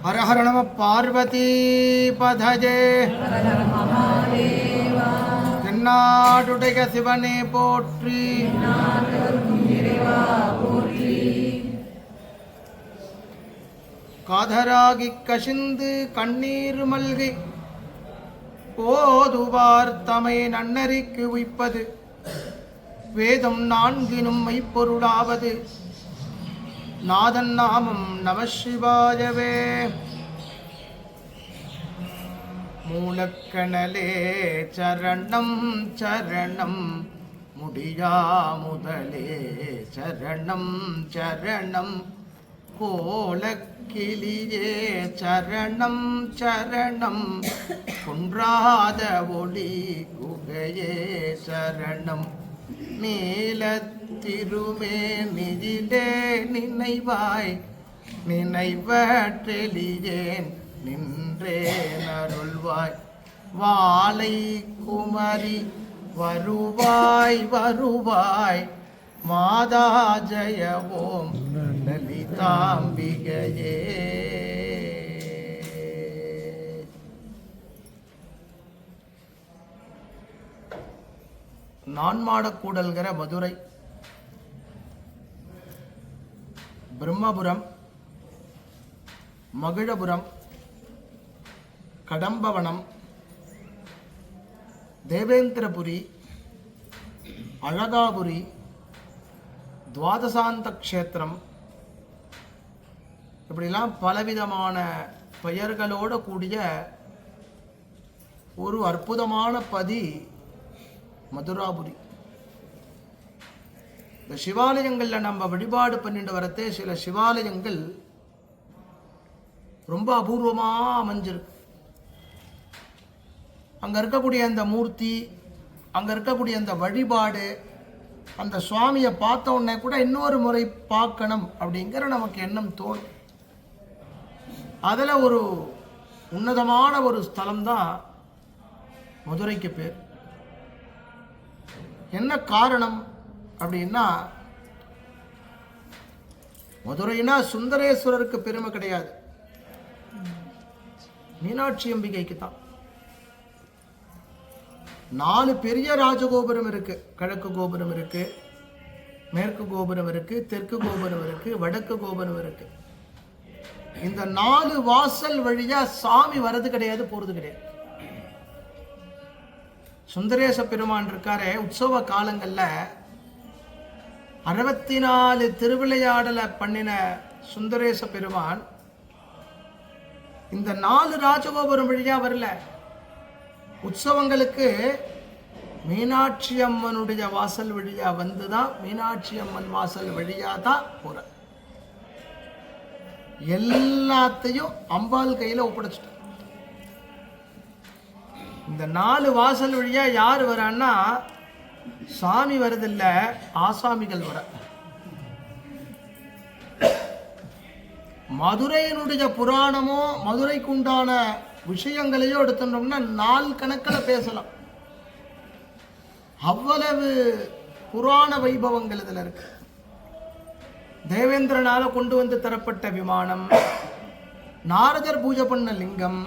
ஹர ஹர நம பார்வதி பதஜே. தென்னாடுடைய சிவனே போற்றி. காதராகி கசிந்து கண்ணீர் மல்கி போதுவார் தமை நன்னறிக்கு உய்ப்பது வேதம் நான்கினும் மெய்ப்பொருளாவது நாதன் நாமம் நம சிவாயவே. மூலக்கணலே சரணம் சரணம் முடியா முதலே சரணம் சரணம் கோலக்கிளியே சரணம் சரணம் குன்றாத ஒளி குகையே சரணம் நீலத்திருமேனியிலே நினைவாய் நினைவற்றெளியேன் நின்றேன் அருள்வாய் வாளை குமரி வருவாய் வருவாய் மாதா ஜய ஓம் லலிதாம்பிகையே. நான்மாடக்கூடல்கிற மதுரை, பிரம்மபுரம், மகிழபுரம், கடம்பவனம், தேவேந்திரபுரி, அழகாபுரி, துவாதசாந்த க்ஷேத்திரம், இப்படிலாம் பலவிதமான பெயர்களோடு கூடிய ஒரு அற்புதமான பதி மதுராபுரி. இந்த சிவாலயங்களில் நம்ம வழிபாடு பண்ணிட்டு வரத்தே சில சிவாலயங்கள் ரொம்ப அபூர்வமாக அமைஞ்சிருக்கு. அங்கே இருக்கக்கூடிய அந்த மூர்த்தி, அங்கே இருக்கக்கூடிய அந்த வழிபாடு, அந்த சுவாமியை பார்த்த உடனே கூட இன்னொரு முறை பார்க்கணும் அப்படிங்கிற நமக்கு எண்ணம் தோணும். அதில் ஒரு உன்னதமான ஒரு ஸ்தலம்தான் மதுரைக்கு பேர். என்ன காரணம் அப்படின்னா, மதுரைனா சுந்தரேஸ்வரருக்கு பெருமை கிடையாது, மீனாட்சி அம்பிகைக்கு தான். 4 பெரிய ராஜகோபுரம் இருக்கு. கிழக்கு கோபுரம் இருக்கு, மேற்கு கோபுரம் இருக்கு, தெற்கு கோபுரம் இருக்கு, வடக்கு கோபுரம் இருக்கு. இந்த 4 வாசல் வழியா சாமி வர்றது கிடையாது, போறது கிடையாது. சுந்தரேச பெருமான் இருக்காரே, உற்சவ காலங்களில் 64 திருவிளையாடலை பண்ணின சுந்தரேச பெருமான் இந்த 4 ராஜகோபுரம் வழியா வரல. உற்சவங்களுக்கு மீனாட்சி அம்மனுடைய வாசல் வழியா வந்துதான், மீனாட்சி அம்மன் வாசல் வழியா தான் போற. எல்லாத்தையும் அம்பாள் கையில ஒப்படைச்சிட்டு இந்த 4 வாசல் வழியா யார் வரான்னா, சாமி வரதில்ல, ஆசாமிகள் வர. மதுரையினுடைய புராணமோ மதுரைக்கு உண்டான விஷயங்களையோ எடுத்துட்டோம்னா நாள் கணக்கில் பேசலாம். அவ்வளவு புராண வைபவங்கள் இதில் இருக்கு. தேவேந்திரனால கொண்டு வந்து தரப்பட்ட விமானம், நாரதர் பூஜை பண்ண லிங்கம்,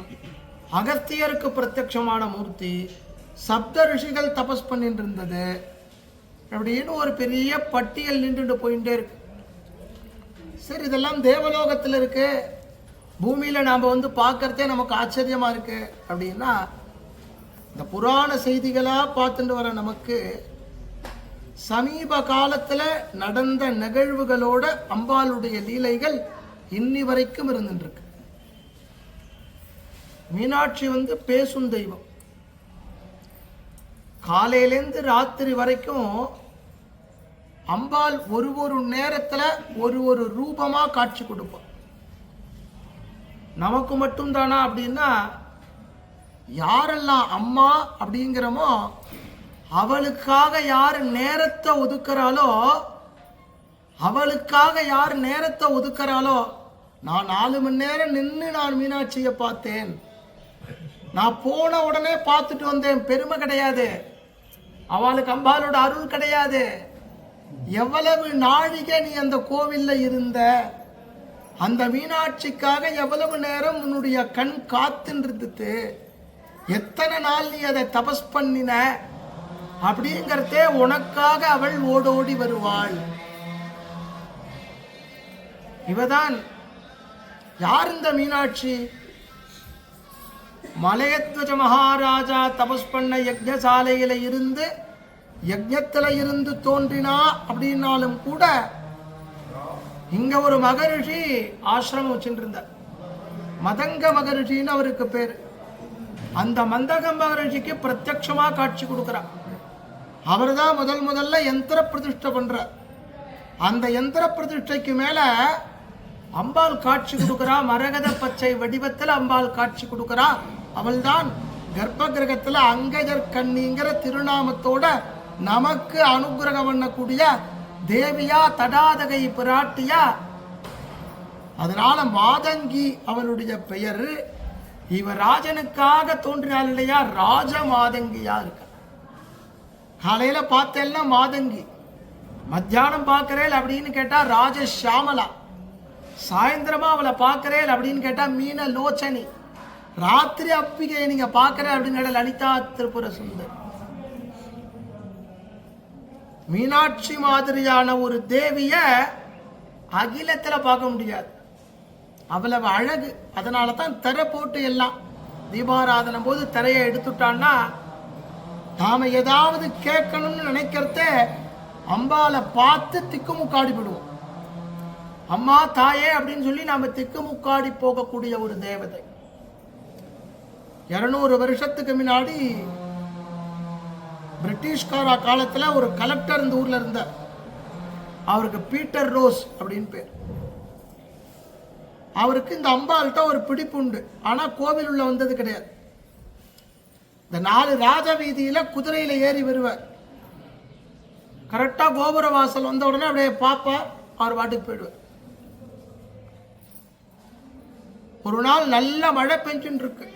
அகஸ்தியருக்கு பிரத்யட்சமான மூர்த்தி, சப்த ரிஷிகள் தபஸ் பண்ணிட்டு இருந்தது, அப்படின்னு ஒரு பெரிய பட்டியல் நின்றுட்டு போயிட்டே இருக்கு. சரி, இதெல்லாம் தேவலோகத்தில் இருக்கு, பூமியில் நாம் வந்து பார்க்கறதே நமக்கு ஆச்சரியமா இருக்கு அப்படின்னா, இந்த புராண செய்திகளாக பார்த்துட்டு வர நமக்கு சமீப காலத்தில் நடந்த நிகழ்வுகளோட அம்பாளுடைய லீலைகள் இன்னி வரைக்கும் இருந்துருக்கு. மீனாட்சி வந்து பேசும் தெய்வம். காலையிலேருந்து ராத்திரி வரைக்கும் அம்பாள் ஒரு நேரத்தில் ஒரு ரூபமா காட்சி கொடுப்பாள். நமக்கு மட்டும் தானா அப்படின்னா, யாரெல்லாம் அம்மா அப்படிங்கிறமோ அவளுக்காக யார் நேரத்தை ஒதுக்குறாளோ, நான் 4 மணி நேரம் நின்று நான் மீனாட்சியை பார்த்தேன், நான் போன உடனே பார்த்துட்டு வந்தேன், பெருமை கிடையாது. அவளுக்கு அம்பாளோட அருள் கிடையாது. எவ்வளவு நாழிகை நீ அந்த கோவில்ல இருந்த, அந்த மீனாட்சிக்காக எவ்வளவு நேரம் உன்னுடைய கண் காத்துன்றது, எத்தனை நாள் நீ அதை தபஸ் பண்ணின அப்படிங்கிறதே உனக்காக அவள் ஓடோடி வருவாள். இவதான் யார் இந்த மீனாட்சி? மலையத்வஜ மகாராஜா தபஸ் பண்ண யஜ்ஞசாலையில இருந்து யஜ்ஞத்துல இருந்து தோன்றினா அப்படின்னாலும் கூட இங்க ஒரு மகரிஷி ஆசிரமம் வச்சுட்டு இருந்தார். மதங்க மகரிஷின்னு அவருக்கு பேரு. அந்த மந்தக மகரிஷிக்கு பிரத்யட்சமா காட்சி கொடுக்கிறார். அவர் தான் முதல்ல யந்திர பிரதிஷ்டை பண்றார். அந்த யந்திர பிரதிஷ்டைக்கு மேல அம்பாள் காட்சி கொடுக்கிறா. மரகத பச்சை வடிவத்தில் அம்பாள் காட்சி கொடுக்கிறா. அவள் தான் கர்ப்ப கிரகத்துல அங்கஜர் கண்ணிங்கிற திருநாமத்தோட நமக்கு அனுகிரகம் பண்ணக்கூடிய தேவியா, தடாதகை பிராட்டியா. அதனால மாதங்கி அவளுடைய பெயர். இவ ராஜனுக்காக தோன்றினாள் இல்லையா, ராஜ மாதங்கியா இருக்க. காலையில பார்த்தேன்னா மாதங்கி, மத்தியானம் பார்க்கிறேன் அப்படின்னு கேட்டா ராஜ ஷியாமலா, சாயந்தரமா அவளை பார்க்கிறேன் அப்படின்னு கேட்டா மீன லோச்சனி, ராத்திரி அப்பிகை நீங்க பார்க்கிற அப்படின்னு கேட்ட லலிதா திரிபுர சுந்தரி. மீனாட்சி மாதிரியான ஒரு தேவிய அகிலத்துல பார்க்க முடியாது, அவ்வளவு அழகு. அதனால தான் திரை போட்டு எல்லாம் தீபாராதனை போது திரையை எடுத்துட்டான்னா நாம ஏதாவது கேட்கணும்னு நினைக்கிறத அம்பாலை பார்த்து திக்குமுக்காடி விடுவோம். அம்மா தாயே அப்படின்னு சொல்லி நாம திக்குமுக்காடி போகக்கூடிய ஒரு தேவதை. 200 வருஷத்துக்கு முன்னாடி பிரிட்டிஷ்காரா காலத்துல ஒரு கலெக்டர் இந்த ஊர்ல இருந்தார். அவருக்கு பீட்டர் ரோஸ் அப்படின்னு பேர். அவருக்கு இந்த அம்பாள்கிட்ட ஒரு பிடிப்பு உண்டு. ஆனா கோவில் உள்ள வந்தது கிடையாது. இந்த 4 ராஜ வீதியில குதிரையில ஏறி வருவார். கரெக்டா கோபுர வாசல் வந்த உடனே அப்படியே பாப்பா அவர் பாட்டுக்கு போயிடுவார். ஒரு நாள் நல்ல மழை பெஞ்சுன்னு இருக்கு.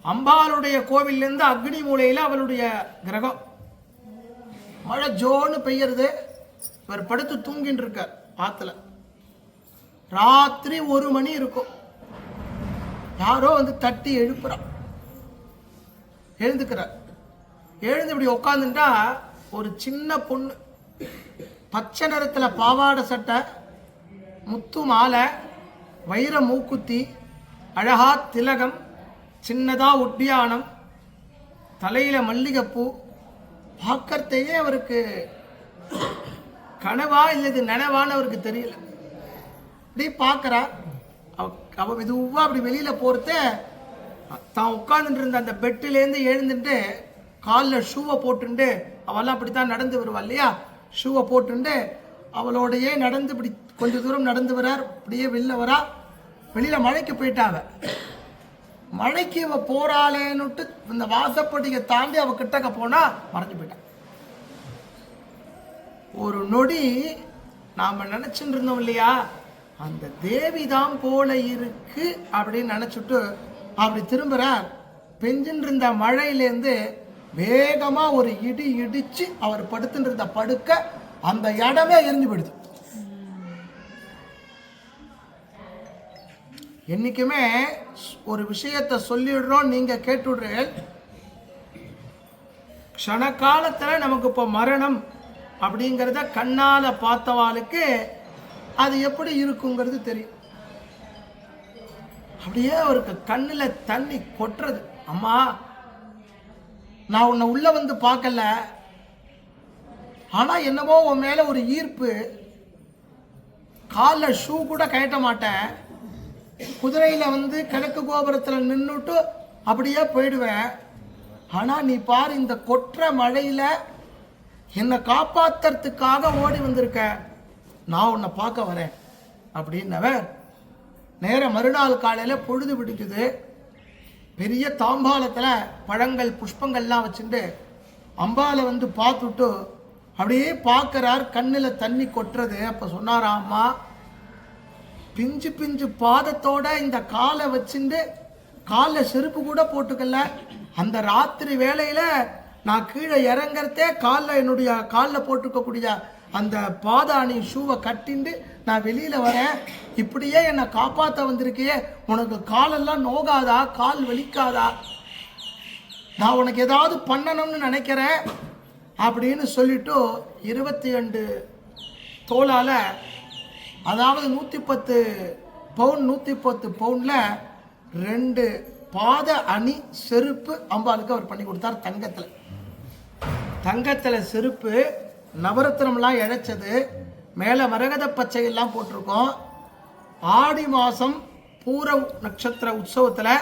அம்பாளுடைய கோவில்ல இருந்து அக்னி மூலையில அவளுடைய கிரகம். மழை ஜோன்னு பெய்யறது. இவர் படுத்து தூங்கின்னு இருக்கார் ஆத்துல. ராத்திரி 1 மணி இருக்கும். யாரோ வந்து தட்டி எழுப்புறார். எழுந்துக்கிறார். எழுந்து இப்படி உட்காந்துட்டா ஒரு சின்ன பொண்ணு, பச்சை நிறத்துல பாவாடை சட்டை, முத்து மாலை, வைர மூக்குத்தி, அழகா திலகம், சின்னதா ஒட்டியானம், தலையில மல்லிகைப்பூ. பார்க்கறதையே அவருக்கு கனவா இல்லது நனவான்னு அவருக்கு தெரியல. அப்படி பார்க்கறா. அவ மெதுவா அப்படி வெளியில போறத தான் உட்கார்ந்துட்டு இருந்த அந்த பெட்டிலேருந்து எழுந்துட்டு காலில் ஷூவை போட்டுண்டு, அவெல்லாம் அப்படித்தான் நடந்து வருவா இல்லையா, ஷூவை போட்டுண்டு அவளோடையே நடந்து இப்படி கொஞ்ச தூரம் நடந்து வரார். அப்படியே வெளில வரா. வெளியில மழைக்கு போயிட்டாவ. மழைக்கு இவ போறாளேன்னுட்டு இந்த வாசப்படியை தாண்டி அவ கிட்டக்க போனா மறைஞ்சு போயிட்டான். ஒரு நொடி நாம நினைச்சுட்டு இருந்தோம் இல்லையா, அந்த தேவிதான் போல இருக்கு அப்படின்னு நினைச்சுட்டு அப்படி திரும்புறார். பெஞ்சுட்டு இருந்த மழையிலேருந்து வேகமா ஒரு இடி இடிச்சு அவர் படுத்துட்டு இருந்த படுக்க அந்த இடமே எரிஞ்சு போயிடுது. என்னைக்குமே ஒரு விஷயத்தை சொல்லிடுறோம், நீங்க கேட்டுடுறீர்கள். க்ஷண காலத்துல நமக்கு இப்போ மரணம் அப்படிங்கிறத கண்ணால பார்த்தவாளுக்கு அது எப்படி இருக்குங்கிறது தெரியும். அப்படியே அவருக்கு கண்ணுல தண்ணி கொட்டுறது. அம்மா, நான் உன்னை உள்ள வந்து பார்க்கல, ஆனா என்னமோ உன் மேல ஒரு ஈர்ப்பு. காலில் ஷூ கூட கழட்ட மாட்டேன். குதிரையில வந்து கிழக்கு கோபுரத்துல நின்றுட்டு அப்படியே போயிடுவேன். ஆனா நீ பாரு, இந்த கொற்ற மழையில என்னை காப்பாத்துறதுக்காக ஓடி வந்திருக்க. நான் உன்னை பார்க்க வரேன் அப்படின்னவர் நேர மறுநாள் காலையில பொழுது பிடிக்குது. பெரிய தாம்பாளத்துல பழங்கள் புஷ்பங்கள்லாம் வச்சுட்டு அம்பால வந்து பார்த்துட்டு அப்படியே பார்க்கிறார். கண்ணுல தண்ணி கொட்டுறது. அப்ப சொன்னாராம், அம்மா, பிஞ்சு பிஞ்சு பாதத்தோட இந்த காலை வச்சுட்டு காலில் செருப்பு கூட போட்டுக்கல. அந்த ராத்திரி வேளையில நான் கீழே இறங்கறதே காலில் என்னுடைய காலில் போட்டுக்கக்கூடிய அந்த பாதாணி ஷூவை கட்டிண்டு நான் வெளியில வரேன், இப்படியே என்னை காப்பாற்ற வந்திருக்கியே, உனக்கு காலெல்லாம் நோகாதா, கால் வலிக்காதா, நான் உனக்கு ஏதாவது பண்ணணும்னு நினைக்கிறேன் அப்படின்னு சொல்லிட்டு 22 தோளால, அதாவது 110 பவுன் 110 பவுன்ல 2 பாத அணி செருப்பு அம்பாளுக்கு அவர் பண்ணி கொடுத்தார். தங்கத்துல செருப்பு, நவரத்னம்லாம் இழைச்சது, மேலே மரகத பச்சை எல்லாம் போட்டிருக்கோம். ஆடி மாதம் பூர நட்சத்திர உற்சவத்தில்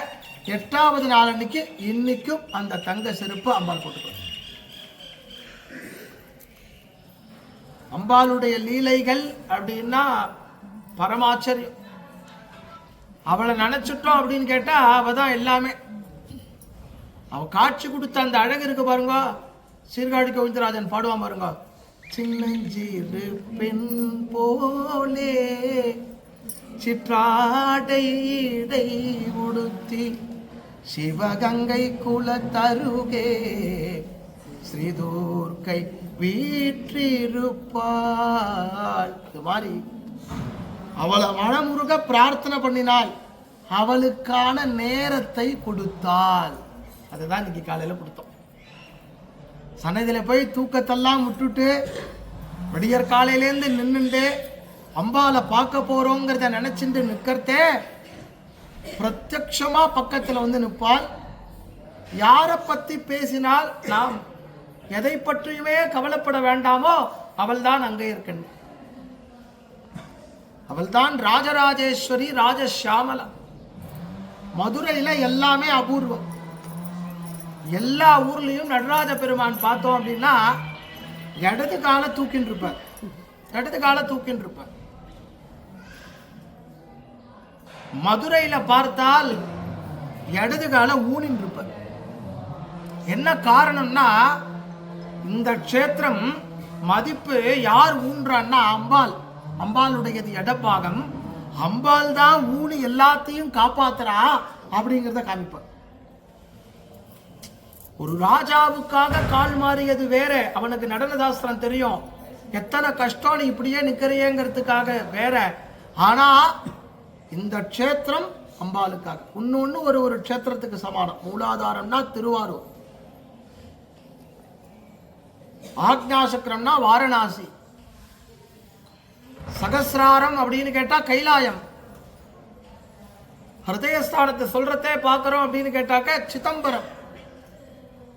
8வது நாள் அன்னைக்கு இன்னைக்கும் அந்த தங்க செருப்பு அம்பாள் போட்டுக்கிறோம். அம்பாளுடைய லீலைகள் அப்படின்னா பரமாச்சரியம். அவளை நினைச்சிட்டோம் அப்படின்னு கேட்டா அவ தான் எல்லாமே. அவ காட்சி கொடுத்த அந்த அழகு இருக்கு பாருங்க. சீர்காழி கோவிந்தராஜன் பாடுவான் பாருங்க, சின்னஞ்சிறு பெண் போலே சிற்றாடை இடை உடுத்தி சிவகங்கை குலத்தருகே ஸ்ரீதூர்க்கை வீற்றிருப்பாள். இது மாதிரி அவளை மனமுருக பிரார்த்தனை பண்ணினாள், அவளுக்கான நேரத்தை கொடுத்தாள். அதுதான் இன்னைக்கு காலையில் கொடுத்தோம். சன்னதியில் போய் தூக்கத்தெல்லாம் விட்டுட்டு விடியற் காலையிலேருந்து நின்றுண்டு அம்பாவை பார்க்க போறோங்கிறத நினைச்சுட்டு நிற்கிறதே, பிரத்யக்ஷமா பக்கத்தில் வந்து நிற்பாள். யாரை பற்றி பேசினால் நாம் எதை பற்றியுமே கவலைப்பட வேண்டாமோ அவள் தான் அங்கே இருக்கணும். அவள்தான் ராஜராஜேஸ்வரி, ராஜசியாமலா. மதுரையில எல்லாமே அபூர்வம். எல்லா ஊர்லயும் நடராஜ பெருமான் பார்த்தோம் அப்படின்னா இடது காலை தூக்கின்னு இருப்பார், இடது காலை தூக்கின்னு இருப்பார். மதுரையில பார்த்தால் இடது காலை ஊனின்னு இருப்பார். என்ன காரணம்னா இந்த க்ஷேத்திரம் மதிப்பு யார் ஊன்றான்னா அம்பாள். அம்பாளுடையது இடப்பாகம். அம்பாள் தான் ஊனி எல்லாத்தையும் காப்பாத்துறா அப்படிங்கிறத காமிப்பார். ஒரு ராஜாவுக்காக கால் மாறியது வேற, அவனுக்கு நடனதாஸ்திரம் தெரியும், எத்தனை கஷ்டம் நீ இப்படியே நிக்கிறியேங்கிறதுக்காக வேற. ஆனா இந்த க்ஷேத்திரம் அம்பாளுக்காக. இன்னொன்னு ஒரு க்ஷேத்திரத்துக்கு சமானம். மூலாதாரம்னா திருவாரூர், ஆக்ஞாசக்கரம்னா வாரணாசி, சகசிராரம் அப்படின்னு கேட்டா கைலாயம், ஹிருதயஸ்தானத்தை சொல்றதே பார்க்கிறோம் அப்படின்னு கேட்டாக்க சிதம்பரம்.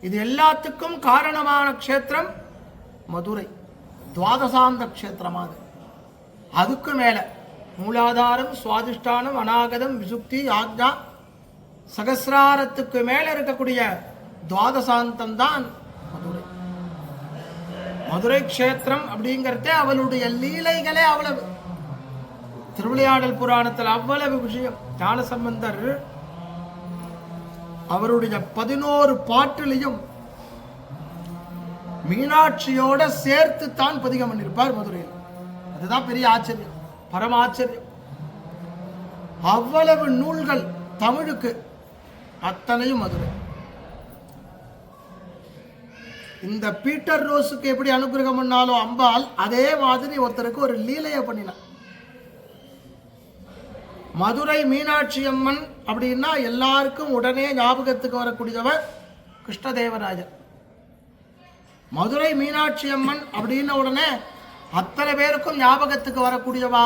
இது எல்லாத்துக்கும் காரணமான க்ஷேத்திரம் மதுரை, துவாதசாந்த க்ஷேத்திரமாக. அதுக்கு மேல மூலாதாரம், சுவாதிஷ்டானம், அநாகதம், விசுக்தி, ஆக்ஞா, சகசிராரத்துக்கு மேல இருக்கக்கூடிய துவாதசாந்தம் தான் மதுரை. மதுரை க்ஷேத்திரம் அப்படிங்கிறதே அவளுடைய லீலைகளே அவ்வளவு. திருவிளையாடல் புராணத்தில் அவ்வளவு விஷயம். ஞானசம்பந்தர் அவருடைய 11 பாட்டிலையும் மீனாட்சியோட சேர்த்து தான் பதிகம் பண்ணியிருப்பார் மதுரையில். அதுதான் பெரிய ஆச்சரியம், பரமாச்சரியம். அவ்வளவு நூல்கள் தமிழுக்கு, அத்தனையும் மதுரை. இந்த பீட்டர் ரோஸுக்கு எப்படி அனுகிரகம் பண்ணாலும் அம்பாள் அதே மாதிரி ஒருத்தருக்கு ஒரு லீலையை பண்ணினார். மதுரை மீனாட்சி அம்மன் அப்படின்னா எல்லாருக்கும் உடனே ஞாபகத்துக்கு வரக்கூடியவர் கிருஷ்ணதேவராஜர். மதுரை மீனாட்சி அம்மன் அப்படின்ன உடனே அத்தனை பேருக்கும் ஞாபகத்துக்கு வரக்கூடியவா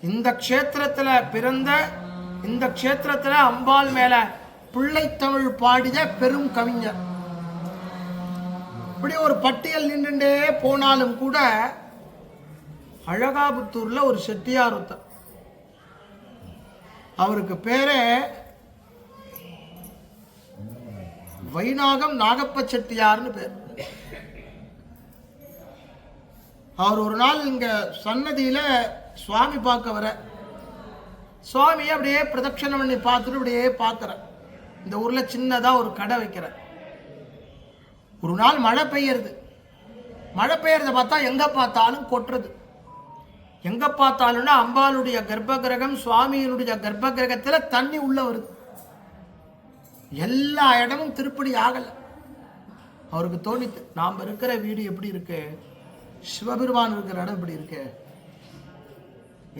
இந்த க்ஷேத்திரத்துல பிறந்த, இந்த க்ஷேத்திரத்துல அம்பாள் மேல பிள்ளைத்தமிழ் பாடிய பெரும் கவிஞர். இப்படி ஒரு பட்டியல் நின்றுட்டே போனாலும் கூட அழகாபுத்தூர்ல ஒரு செட்டியார் ஒருத்தர், அவருக்கு பேரே வைநாகம் நாகப்ப செட்டியார்னு பேர். அவர் ஒரு நாள் இங்க சன்னதியில சுவாமி பார்க்க வர, சுவாமியை அப்படியே பிரதட்சணம் பண்ணி பார்த்துட்டு அப்படியே பார்க்கிற. இந்த ஊர்ல சின்னதா ஒரு கடை வைக்கிற. ஒரு நாள் மழை பெய்யறது. மழை பெய்யறத பார்த்தா எங்க பார்த்தாலும் கொட்டுறது. எங்க பார்த்தாலும்னா அம்பாளுடைய கர்ப்ப கிரகம், சுவாமியினுடைய கர்ப்ப கிரகத்துல தண்ணி உள்ள வருது. எல்லா இடமும் திருப்படி ஆகல. அவருக்கு தோணித்து, நாம் இருக்கிற வீடு எப்படி இருக்கு, சிவபெருமான் இருக்கிற இடம் இப்படி இருக்கு,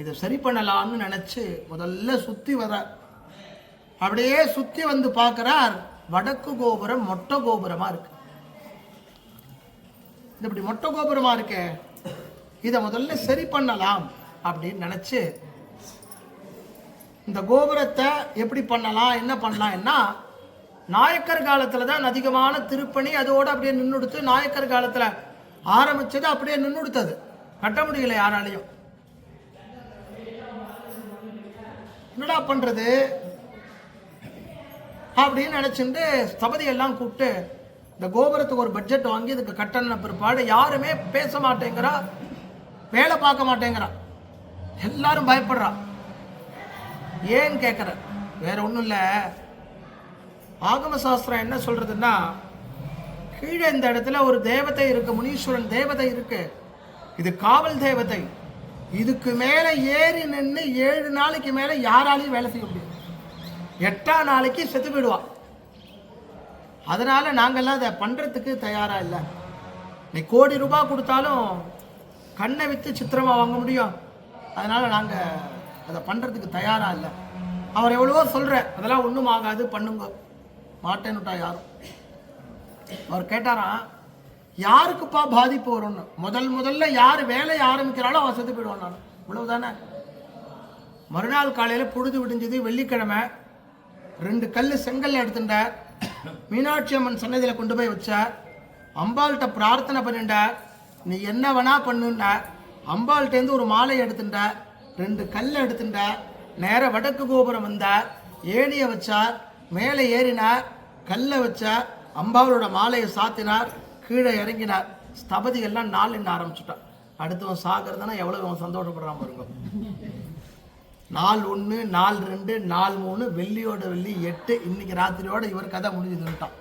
இதை சரி பண்ணலாம்னு நினைச்சு முதல்ல சுத்தி வர, அப்படியே சுத்தி வந்து பார்க்கிறார். வடக்கு கோபுரம் மொட்டை கோபுரமா இருக்கு. இது இப்படி மொட்டை கோபுரமா இருக்கு, இதை முதல்ல சரி பண்ணலாம் அப்படின்னு நினைச்சு இந்த கோபுரத்தை எப்படி பண்ணலாம், என்ன பண்ணலாம்னா, நாயக்கர் காலத்துல தான் அதிகமான திருப்பணி அதோட அப்படியே நின்றுடுத்து. நாயக்கர் காலத்துல ஆரம்பிச்சது அப்படியே நின்றுடுத்தது, கட்ட முடியல யாராலையும். என்னடா பண்றது அப்படின்னு நினைச்சுட்டு ஸ்தபதி எல்லாம் கூப்பிட்டு இந்த கோபுரத்துக்கு ஒரு பட்ஜெட் வாங்கி இதுக்கு கட்டண பிற்பாடு யாருமே பேச மாட்டேங்கிறா, வேலை பார்க்க மாட்டேங்கிறா, எல்லாரும் பயப்படுறா. ஏன்னு கேட்குற, வேற ஒன்றும் இல்லை. ஆகம சாஸ்திரம் என்ன சொல்றதுன்னா, கீழே இந்த இடத்துல ஒரு தேவதை இருக்கு, முனீஸ்வரன் தேவதை இருக்கு, இது காவல் தேவதை. இதுக்கு மேல ஏறி நின்று 7 நாளைக்கு மேல யாராலையும் வேலை செய்ய முடியும். 8ஆம் நாளைக்கு செத்து போயிடுவா. அதனால நாங்கெல்லாம் அதை பண்றதுக்கு தயாரா இல்லை. நீ கோடி ரூபாய் கொடுத்தாலும் கண்ணை வித்து சித்திரமா வாங்க முடியும். அதனால நாங்க அதை பண்றதுக்கு தயாரா இல்லை. அவர் எவ்வளவோ சொல்ற, அதெல்லாம் ஒன்றும் ஆகாது, பண்ணுங்க, மாட்டேன்னுட்டா யாரும். அவர் கேட்டாராம், யாருக்குப்பா பாதிப்பு வரும்னு. முதல்ல யார் வேலையை ஆரம்பிக்கிறாளோ அவன் செத்து போயிடுவான். நான் இவ்வளவுதானே. மறுநாள் காலையில பொழுது விடிஞ்சது, வெள்ளிக்கிழமை. 2 கல் செங்கல் எடுத்துட்டார், மீனாட்சி அம்மன் சன்னதியில கொண்டு போய் வச்சார். அம்பாள்கிட்ட பிரார்த்தனை பண்ணிட்டார், நீ என்ன வேணா பண்ணுண்டார். அம்பாள்கிட்டேருந்து ஒரு மாலை எடுத்துட்டார், 2 கல் எடுத்துட்டார். நேர வடக்கு கோபுரம் வந்தார், ஏணியை வச்சார், மேலே ஏறினார், கல்லை வச்சார், அம்பாளோட மாலையை சாத்தினார், கீழே இறங்கினார். ஸ்தபதி எல்லாம் நாள் எண்ண ஆரம்பிச்சுட்டான். அடுத்தவன் சாகிறதுனா எவ்வளவு அவன் சந்தோஷப்படுறான் பாருங்க. நாள் 1, நாள் 2, நாள் 3, வெள்ளியோட வெள்ளி 8. இன்னைக்கு ராத்திரியோட இவர் கதை முடிஞ்சுட்டான்.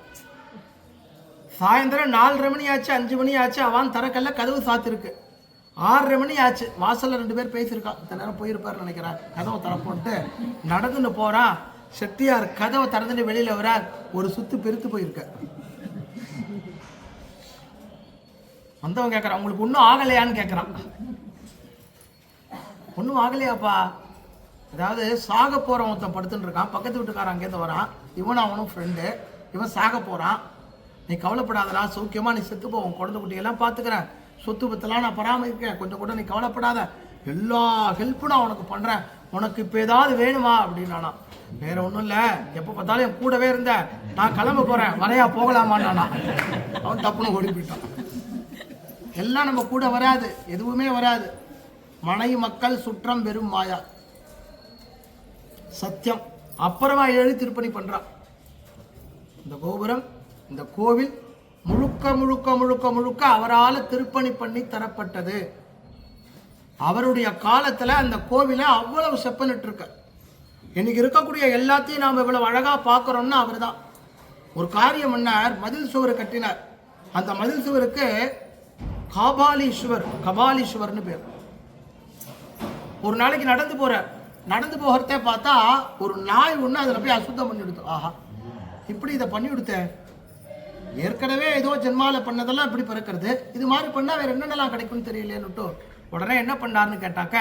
சாயந்தரம் 4:30 மணி ஆச்சு, 5 மணி ஆச்சு. அவன் தரக்கல்ல கதவு சாத்திருக்கு. 6:30 மணி ஆச்சு. வாசல்ல 2 பேர் பேசியிருக்கான். இத்தனை நேரம் போயிருப்பாரு நினைக்கிறார். கதவை திறப்போட்டு நடந்துன்னு போறான். செட்டியார் கதவை திறந்துட்டு வெளியில வரார். ஒரு சுத்து பெருத்து போயிருக்க. வந்தவன் கேட்கறான், உங்களுக்கு ஒன்றும் ஆகலையான்னு கேட்கறான். ஒன்றும் ஆகலையாப்பா. அதாவது சாக போறவன் ஒருத்தன் படுத்துட்டு இருக்கான், பக்கத்து வீட்டுக்காரன் அங்கேருந்து வரான். இவனும் அவனும் ஃப்ரெண்டு. இவன் சாக போறான். நீ கவலைப்படாதடா, சௌக்கியமா நீ செத்து போவோம், குழந்தை குட்டியெல்லாம் பார்த்துக்கிறேன், சொத்து பத்தெல்லாம் நான் பராமரிக்கிறேன், கொஞ்சம் கூட நீ கவலைப்படாத, எல்லா ஹெல்ப்பும் நான் உனக்கு பண்றேன், உனக்கு இப்போ ஏதாவது வேணுமா அப்படின்னானா. வேற ஒன்றும் இல்லை, எப்போ பார்த்தாலும் என் கூடவே இருந்த, நான் கிளம்ப போறேன், வரையா போகலாமான்னா. அவன் தப்புன்னு ஓடி போயிட்டான். எல்லாம் நம்ம கூட வராது, எதுவுமே வராது. மனை மக்கள் சுற்றம் வெறும் மாயா, சத்தியம். அப்புறமா எழுதி திருப்பணி பண்றான். இந்த கோபுரம், இந்த கோவில் முழுக்க முழுக்க முழுக்க முழுக்க அவரால் திருப்பணி பண்ணி தரப்பட்டது. அவருடைய காலத்துல அந்த கோவிலை அவ்வளவு செப்பனிட்டு இருக்க. இன்னைக்கு இருக்கக்கூடிய எல்லாத்தையும் நாம் இவ்வளவு அழகா பார்க்கிறோம்னா அவர் தான். ஒரு காரியம் பண்ணார், மதில் சுவர் கட்டினார். அந்த மதில் சுவருக்கு கபாலீஸ்வர்னு பேர். ஒரு நாளைக்கு நடந்து போகிறதே பார்த்தா ஒரு நாய் ஒன்று அதில் போய் அசுத்தம் பண்ணி கொடுத்தோம். ஆஹா, இப்படி இதை பண்ணி கொடுத்தேன், ஏற்கனவே ஏதோ ஜென்மால பண்ணதெல்லாம் இப்படி பிறக்கிறது, இது மாதிரி பண்ணா வேற என்னென்னலாம் கிடைக்கும்னு தெரியலேன்னுட்டு உடனே என்ன பண்ணாருன்னு கேட்டாக்க,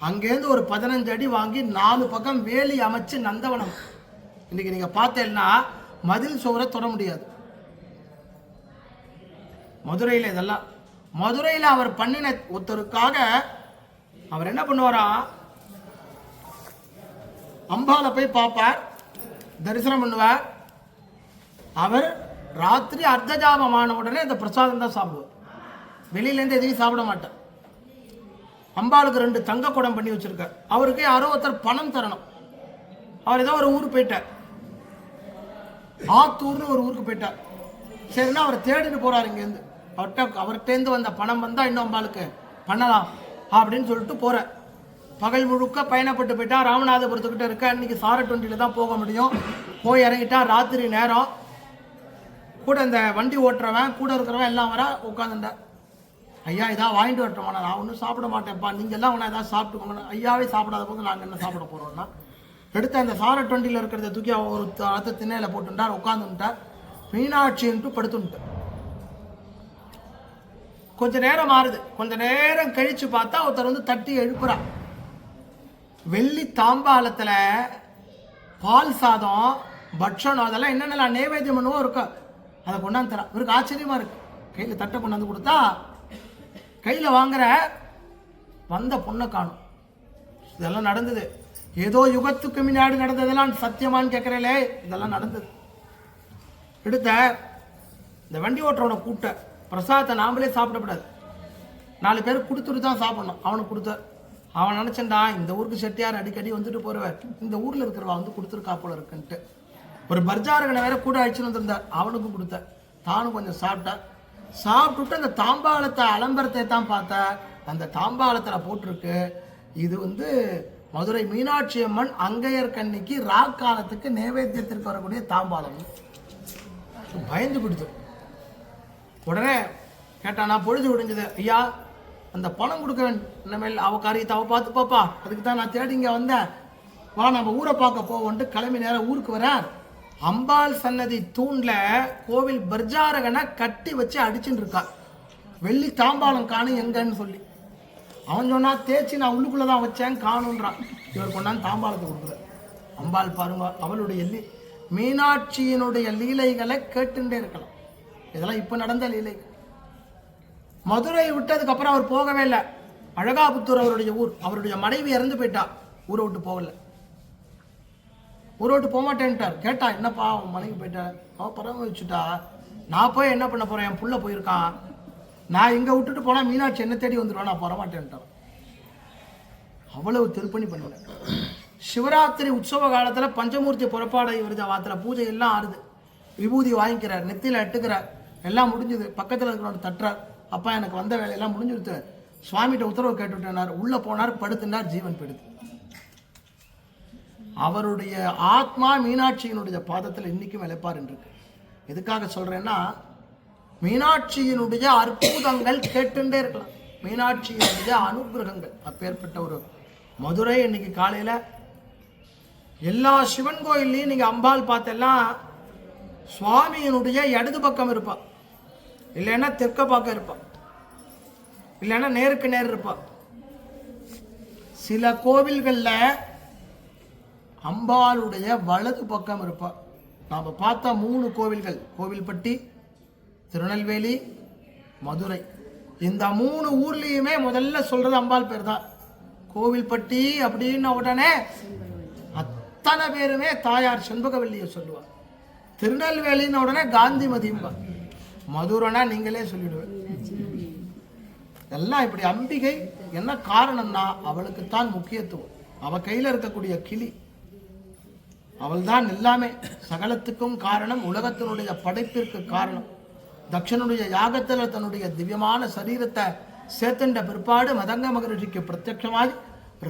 அங்கேருந்து ஒரு 15 அடி வாங்கி 4 பக்கம் வேலி அமைச்சு நந்தவனம். இன்னைக்கு நீங்க பார்த்தேன்னா மதில் சுவரை தொட முடியாது. மதுரையில் இதெல்லாம், மதுரையில் அவர் பண்ணின ஒருத்தருக்காக அவர் என்ன பண்ணுவாரா, அம்பால போய் பார்ப்பார், தரிசனம் பண்ணுவார். அவர் ராத்திரி அர்த்தஜாமமான உடனே இந்த பிரசாதம் தான் சாப்பிடுவார், வெளியிலேருந்து எதையும் சாப்பிட மாட்டார். அம்பாளுக்கு 2 தங்க குடம் பண்ணி வச்சிருக்கார். அவருக்கு யாரோ ஒருத்தர் பணம் தரணும். அவர் ஏதோ ஒரு ஊருக்கு போயிட்டார், ஆத்தூர்னு ஒரு ஊருக்கு போயிட்டார். சரின்னா அவரை தேடிட்டு போறாரு. இங்கேருந்து அவர்கிட்டேருந்து வந்த பணம் வந்தா இன்னும் அம்பாளுக்கு பண்ணலாம் அப்படின்னு சொல்லிட்டு போற. பகல் முழுக்க பயணப்பட்டு போயிட்டா. ராமநாதபுரத்துக்கிட்ட இருக்க, இன்னைக்கு சாரட்டுவண்டியில தான் போக முடியும். போய் இறங்கிட்டா. ராத்திரி நேரம் கூட இந்த வண்டி ஓட்டுறவன் கூட இருக்கிறவன் எல்லாம் வர உட்காந்துட்டா. ஐயா இதான் வாங்கிட்டு வரட்டோமா, நான் ஒன்றும் சாப்பிட மாட்டேன்ப்பா, நீங்க எல்லாம் ஒன்றா ஏதாவது சாப்பிட்டுக்கோங்க. ஐயாவே சாப்பிடாத போது நாங்கள் என்ன சாப்பிட போறோம்னா, எடுத்து அந்த சாரட்டுவண்டியில் இருக்கிறத தூக்கி ஒரு அடுத்த திண்ணையில போட்டுட்டார், உட்காந்துட்டார். மீனாட்சின்ட்டு படுத்துட்டார். கொஞ்ச நேரம் மாறுது. கொஞ்ச நேரம் கழிச்சு பார்த்தா ஒருத்தர் வந்து தட்டி எழுப்புறா. வெள்ளி தாம்பாளத்துல பால் சாதம், பட்சணம், அதெல்லாம் என்னென்னலாம் நைவேத்தியம் பண்ணுவோம் இருக்கா, அதை கொண்டாந்து தரா. இவருக்கு ஆச்சரியமா இருக்கு. கையில் தட்டை கொண்டாந்து கொடுத்தா கையில் வாங்குற, வந்த பொண்ணை காணும். இதெல்லாம் நடந்தது. ஏதோ யுகத்துக்கு முன்னாடி நடந்ததெல்லாம் சத்தியமானு கேட்குறேலே, இதெல்லாம் நடந்தது. எடுத்த இந்த வண்டி ஓட்டுறவனை கூட்ட பிரசாதத்தை நாமளே சாப்பிடக்கூடாது, 4 பேருக்கு கொடுத்துட்டு தான் சாப்பிடணும். அவனுக்கு கொடுத்த அவன் நினச்சண்டா இந்த ஊருக்கு செட்டியார் அடிக்கடி வந்துட்டு போறவர், இந்த ஊரில் இருக்கிறவா வந்து கொடுத்துருக்கா போல இருக்குன்ட்டு. ஒரு பர்ஜாரகனை வேற கூட அழிச்சுன்னு வந்திருந்தார், அவனுக்கும் கொடுத்த. தானும் கொஞ்சம் சாப்பிட்டார். சாப்பிட்டுட்டு அந்த தாம்பாளத்தை அலம்பரத்தை தான் பார்த்தா, அந்த தாம்பாளத்தில் போட்டிருக்கு, இது வந்து மதுரை மீனாட்சி அம்மன் அங்கையர் கண்ணிக்கு ராக்காலத்துக்கு நைவேத்தியத்திற்கு வரக்கூடிய தாம்பாளம். பயந்து பிடிச்சு உடனே கேட்டான், நான் பொழுது விடுஞ்சது ஐயா, அந்த பணம் கொடுக்க இனிமேல் அவ காரியத்தை அவ பார்த்து பாப்பா, அதுக்கு தான் நான் தேடி இங்கே வந்தேன், வா நம்ம ஊரை பார்க்க போவோன்ட்டு கிளம்பி நேரம் ஊருக்கு வரார். அம்பாள் சன்னதி தூண்ல கோவில் பர்ஜாரகனை கட்டி வச்சு அடிச்சுட்டு இருக்கா. வெள்ளி தாம்பாளம் காணும் எங்கன்னு சொல்லி. அவன் சொன்னா தேய்ச்சி நான் உள்ளுக்குள்ளதான் வச்சேன் காணுன்றான். இவர் கொண்டாந்து தாம்பாளத்தை கொடுக்குற. அம்பாள் பாருங்க, அவளுடைய மீனாட்சியினுடைய லீலைகளை கேட்டுட்டே இருக்கலாம். இதெல்லாம் இப்ப நடந்த லீலை. மதுரை விட்டதுக்கு அப்புறம் அவர் போகவே இல்லை. அழகாபுத்தூர் அவருடைய ஊர். அவருடைய மனைவி இறந்து போயிட்டா, ஊரை விட்டு போகல. ஊரை விட்டு போக மாட்டேன்ட்டார். கேட்டா என்னப்பா அவன் மனைவி போயிட்டா, அவன் பராமரிச்சுட்டா, நான் போய் என்ன பண்ண போறேன், என் புள்ள போயிருக்கான், நான் இங்க விட்டுட்டு போனா மீனாட்சி என்ன தேடி வந்துடுவான், நான் வரமாட்டேன்ட்டான். அவ்வளவு திருப்பணி பண்ணுவேன். சிவராத்திரி உற்சவ காலத்துல பஞ்சமூர்த்தி புறப்பாடை வருது, வாத்துல பூஜை எல்லாம் ஆறுது. விபூதி வாங்கிக்கிறார், நெத்தியில எட்டுக்கிறார், எல்லாம் முடிஞ்சது. பக்கத்துல இருக்கிறவங்க தட்டுறார், அப்பா எனக்கு வந்த வேலையெல்லாம் முடிஞ்சுடுத்து, சுவாமிகிட்ட உத்தரவு கேட்டுவிட்டேனார். உள்ள போனார், படுத்துனார், ஜீவன் படுத்து. அவருடைய ஆத்மா மீனாட்சியினுடைய பாதத்தில் இன்னைக்கும் இழைப்பார் இருக்கு. எதுக்காக சொல்றேன்னா, மீனாட்சியினுடைய அற்புதங்கள் கேட்டுட்டே இருக்கலாம். மீனாட்சியினுடைய அனுகிரகங்கள் அப்பேற்பட்ட ஒரு மதுரை. இன்னைக்கு காலையில எல்லா சிவன் கோயில்லையும் நீங்க அம்பாள் பார்த்தெல்லாம் சுவாமியினுடைய இடது பக்கம் இருப்பா, இல்லைன்னா தெற்க பக்கம் இருப்பா, இல்லைன்னா நேருக்கு நேர் இருப்பா. சில கோவில்கள்ல அம்பாளுடைய வலது பக்கம் இருப்பா. நாம பார்த்தா 3 கோவில்கள், கோவில்பட்டி, திருநெல்வேலி, மதுரை. இந்த 3 ஊர்லயுமே முதல்ல சொல்றது அம்பாள் பேர் தான். கோவில்பட்டி அப்படின்ன உடனே அத்தனை பேருமே தாயார் செண்பகவல்லியை சொல்லுவார். திருநெல்வேலின்னு உடனே காந்திமதிம்பா. மதுரைனா நீங்களே சொல்லிடுவேன். எல்லாம் இப்படி. அம்பிகை என்ன காரணம்னா, அவளுக்குத்தான் முக்கியத்துவம். அவ கையில இருக்கக்கூடிய கிளி, அவள் தான் எல்லாமே, சகலத்துக்கும் காரணம், உலகத்தினுடைய படைப்பிற்கு காரணம். தக்ஷனுடைய யாகத்தில் தன்னுடைய திவ்யமான சரீரத்தை சேர்த்துண்ட பிற்பாடு மதங்க மகரிஷிக்கு பிரத்யட்சமாய்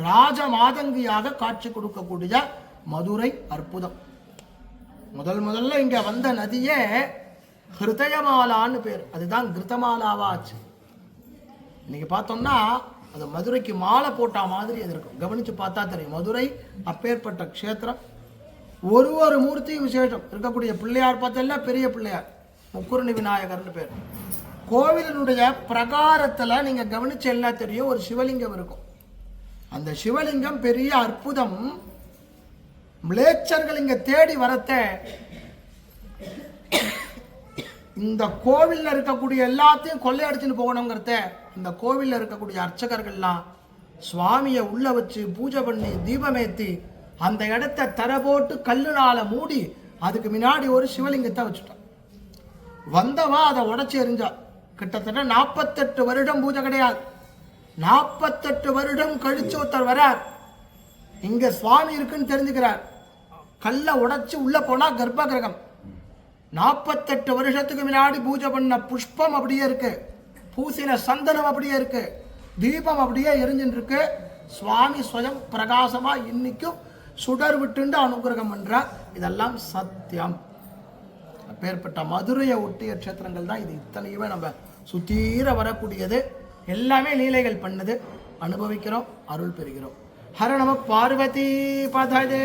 ராஜ மாதங்கியாக காட்சி கொடுக்கக்கூடிய மதுரை அற்புதம். முதல்ல இங்க வந்த நதியே ஹிருதயமாலான்னு பேர். அதுதான் கிருத்தமாலாவாச்சு. இன்னைக்கு பார்த்தோம்னா அது மதுரைக்கு மாலை போட்டா மாதிரி அது இருக்கும். கவனிச்சு பார்த்தா தெரியும். மதுரை அப்பேற்பட்ட க்ஷேத்திரம். ஒரு மூர்த்தியும் விசேஷம். இருக்கக்கூடிய பிள்ளையார் பார்த்தா பெரிய பிள்ளையார், முக்குருணி விநாயகர்னு பேர். கோவிலினுடைய பிரகாரத்துல நீங்க கவனிச்சு எல்லாம் தெரியும், ஒரு சிவலிங்கம் இருக்கும். அந்த சிவலிங்கம் பெரிய அற்புதம். மிளேச்சர்கள் இங்க தேடி வரத்த இந்த கோவில்ல இருக்கக்கூடிய எல்லாத்தையும் கொள்ளையடிச்சுன்னு போகணுங்கிறத இந்த கோவில்ல இருக்கக்கூடிய அர்ச்சகர்கள்லாம் சுவாமியை உள்ள வச்சு பூஜை பண்ணி தீபமேத்தி அந்த இடத்தை தர போட்டு கல்லுனால மூடி அதுக்கு முன்னாடி ஒரு சிவலிங்கத்தை வச்சுட்டான். வந்தவா அதை உடைச்சி எறிஞ்சா. கிட்டத்தட்ட 48 வருடம் பூஜை கிடையாது. 48 வருடம் கழிச்சு ஒருத்தர் வரார், இங்க சுவாமி இருக்குன்னு தெரிஞ்சுக்கிறார். கல்லை உடைச்சு உள்ள போனா கர்ப்ப கிரகம். 48 வருஷத்துக்கு முன்னாடி பூஜை பண்ண புஷ்பம் அப்படியே இருக்கு, பூசின சந்தனம் அப்படியே இருக்கு, தீபம் அப்படியே எரிஞ்சுட்டு இருக்கு. சுவாமி ஸ்வயம் பிரகாசமா இன்னைக்கும் சுடர் விட்டுண்டு அனுகிரகம் பண்றார். இதெல்லாம் சத்தியம். அப்பேற்பட்ட மதுரையை ஒட்டிய க்ஷேத்திரங்கள் தான் இது. இத்தனையுமே நம்ம சுத்தீர வரக்கூடியது. எல்லாமே லீலைகள் பண்ணது, அனுபவிக்கிறோம், அருள் பெறுகிறோம். ஹர நம பார்வதி பதஜே.